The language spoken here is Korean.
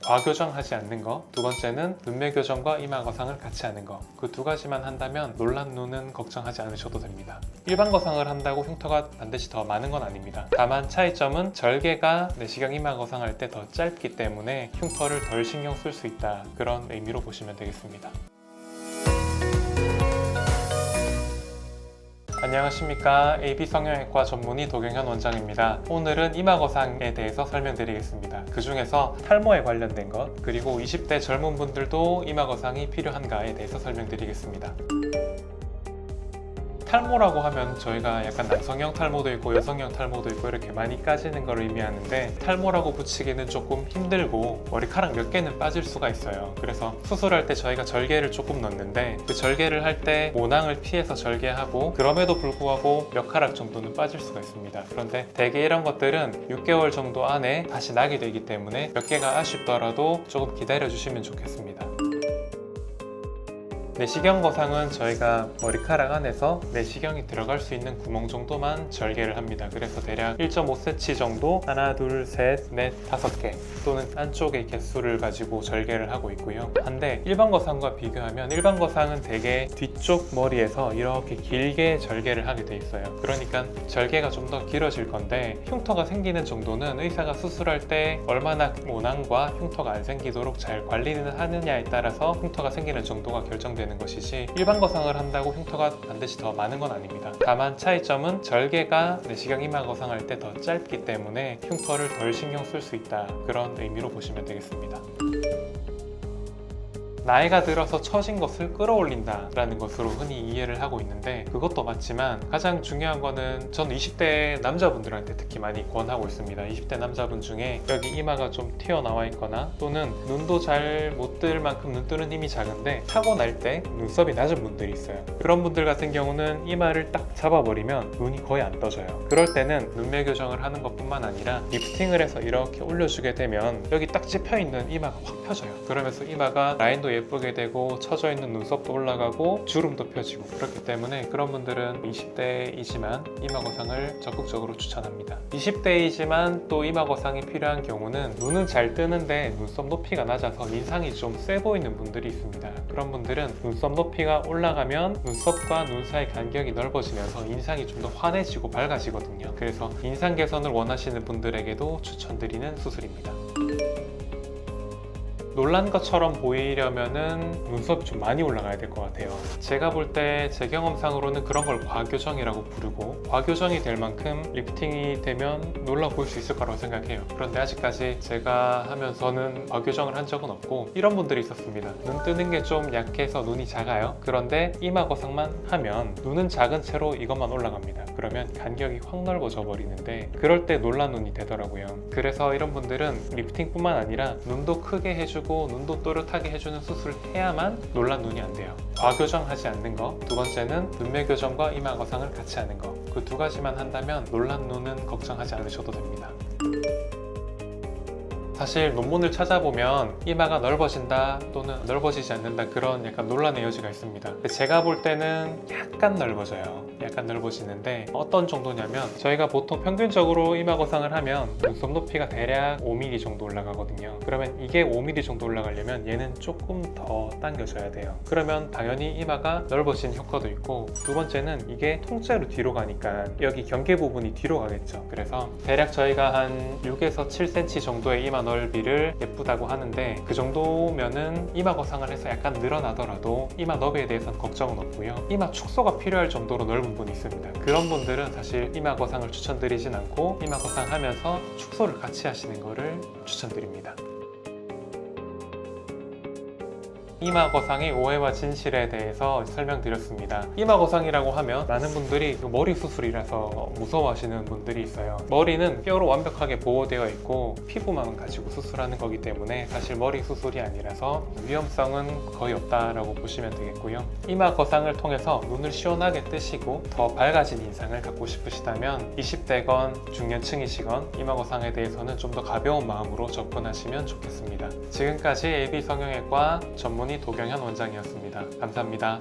과교정하지 않는 거, 두 번째는 눈매 교정과 이마 거상을 같이 하는 거. 그 두 가지만 한다면 놀란 눈은 걱정하지 않으셔도 됩니다. 일반 거상을 한다고 흉터가 반드시 더 많은 건 아닙니다. 다만 차이점은 절개가 내시경 이마 거상 할 때 더 짧기 때문에 흉터를 덜 신경 쓸 수 있다, 그런 의미로 보시면 되겠습니다. 안녕하십니까. AB성형외과 전문의 도경현 원장입니다. 오늘은 이마 거상에 대해서 설명드리겠습니다. 그 중에서 탈모에 관련된 것, 그리고 20대 젊은 분들도 이마 거상이 필요한가에 대해서 설명드리겠습니다. 탈모라고 하면 저희가 약간 남성형 탈모도 있고 여성형 탈모도 있고 이렇게 많이 까지는 걸 의미하는데, 탈모라고 붙이기는 조금 힘들고 머리카락 몇 개는 빠질 수가 있어요. 그래서 수술할 때 저희가 절개를 조금 넣는데, 그 절개를 할 때 모낭을 피해서 절개하고 그럼에도 불구하고 몇 카락 정도는 빠질 수가 있습니다. 그런데 대개 이런 것들은 6개월 정도 안에 다시 나게 되기 때문에 몇 개가 아쉽더라도 조금 기다려 주시면 좋겠습니다. 내시경 거상은 저희가 머리카락 안에서 내시경이 들어갈 수 있는 구멍 정도만 절개를 합니다. 그래서 대략 1.5cm 정도, 하나, 둘, 셋, 넷, 5개 또는 안쪽의 개수를 가지고 절개를 하고 있고요. 한데 일반 거상과 비교하면 일반 거상은 대개 뒤쪽 머리에서 이렇게 길게 절개를 하게 돼 있어요. 그러니까 절개가 좀 더 길어질 건데, 흉터가 생기는 정도는 의사가 수술할 때 얼마나 모낭과 흉터가 안 생기도록 잘 관리를 하느냐에 따라서 흉터가 생기는 정도가 결정되는 것이지, 일반 거상을 한다고 흉터가 반드시 더 많은 건 아닙니다. 다만 차이점은 절개가 내시경 이마 거상 할 때 더 짧기 때문에 흉터를 덜 신경 쓸 수 있다, 그런 의미로 보시면 되겠습니다. 나이가 들어서 처진 것을 끌어올린다 라는 것으로 흔히 이해를 하고 있는데, 그것도 맞지만 가장 중요한 거는 저는 20대 남자분들한테 특히 많이 권하고 있습니다. 20대 남자분 중에 여기 이마가 좀 튀어나와 있거나 또는 눈도 잘 못 뜰 만큼 눈 뜨는 힘이 작은데 타고날 때 눈썹이 낮은 분들이 있어요. 그런 분들 같은 경우는 이마를 딱 잡아버리면 눈이 거의 안 떠져요. 그럴 때는 눈매 교정을 하는 것뿐만 아니라 리프팅을 해서 이렇게 올려주게 되면 여기 딱 찝혀있는 이마가 확 펴져요. 그러면서 이마가 라인도 예쁘게 되고 처져 있는 눈썹도 올라가고 주름도 펴지고, 그렇기 때문에 그런 분들은 20대이지만 이마 거상을 적극적으로 추천합니다. 20대이지만 또 이마 거상이 필요한 경우는 눈은 잘 뜨는데 눈썹 높이가 낮아서 인상이 좀 세 보이는 분들이 있습니다. 그런 분들은 눈썹 높이가 올라가면 눈썹과 눈 사이 간격이 넓어지면서 인상이 좀 더 환해지고 밝아지거든요. 그래서 인상 개선을 원하시는 분들에게도 추천드리는 수술입니다. 놀란 것처럼 보이려면은 눈썹이 좀 많이 올라가야 될 것 같아요. 제가 볼 때 제 경험상으로는 그런 걸 과교정이라고 부르고, 과교정이 될 만큼 리프팅이 되면 놀라 보일 수 있을 거라고 생각해요. 그런데 아직까지 제가 하면서는 과교정을 한 적은 없고, 이런 분들이 있었습니다. 눈 뜨는 게 좀 약해서 눈이 작아요. 그런데 이마 거상만 하면 눈은 작은 채로 이것만 올라갑니다. 그러면 간격이 확 넓어져 버리는데, 그럴 때 놀란 눈이 되더라고요. 그래서 이런 분들은 리프팅뿐만 아니라 눈도 크게 해주고 눈도 또렷하게 해주는 수술을 해야만 놀란 눈이 안 돼요. 과교정하지 않는 거, 두 번째는 눈매 교정과 이마 거상을 같이 하는 거. 그 두 가지만 한다면 놀란 눈은 걱정하지 않으셔도 됩니다. 사실 논문을 찾아보면 이마가 넓어진다 또는 넓어지지 않는다, 그런 약간 논란의 여지가 있습니다. 제가 볼 때는 약간 넓어져요. 약간 넓어지는데 어떤 정도냐면, 저희가 보통 평균적으로 이마 거상을 하면 눈썹 높이가 대략 5mm 정도 올라가거든요. 그러면 이게 5mm 정도 올라가려면 얘는 조금 더 당겨져야 돼요. 그러면 당연히 이마가 넓어진 효과도 있고, 두 번째는 이게 통째로 뒤로 가니까 여기 경계 부분이 뒤로 가겠죠. 그래서 대략 저희가 한 6에서 7cm 정도의 이마 넓이를 예쁘다고 하는데, 그 정도면은 이마 거상을 해서 약간 늘어나더라도 이마 너비에 대해서는 걱정은 없고요. 이마 축소가 필요할 정도로 넓은 분이 있습니다. 그런 분들은 사실 이마 거상을 추천드리진 않고, 이마 거상 하면서 축소를 같이 하시는 거를 추천드립니다. 이마 거상의 오해와 진실에 대해서 설명드렸습니다. 이마 거상이라고 하면 많은 분들이 머리 수술이라서 무서워하시는 분들이 있어요. 머리는 뼈로 완벽하게 보호되어 있고 피부만 가지고 수술하는 거기 때문에 사실 머리 수술이 아니라서 위험성은 거의 없다라고 보시면 되겠고요. 이마 거상을 통해서 눈을 시원하게 뜨시고 더 밝아진 인상을 갖고 싶으시다면 20대건 중년층이시건 이마 거상에 대해서는 좀 더 가벼운 마음으로 접근하시면 좋겠습니다. 지금까지 AB성형외과 전문의 도경현 원장이었습니다. 감사합니다.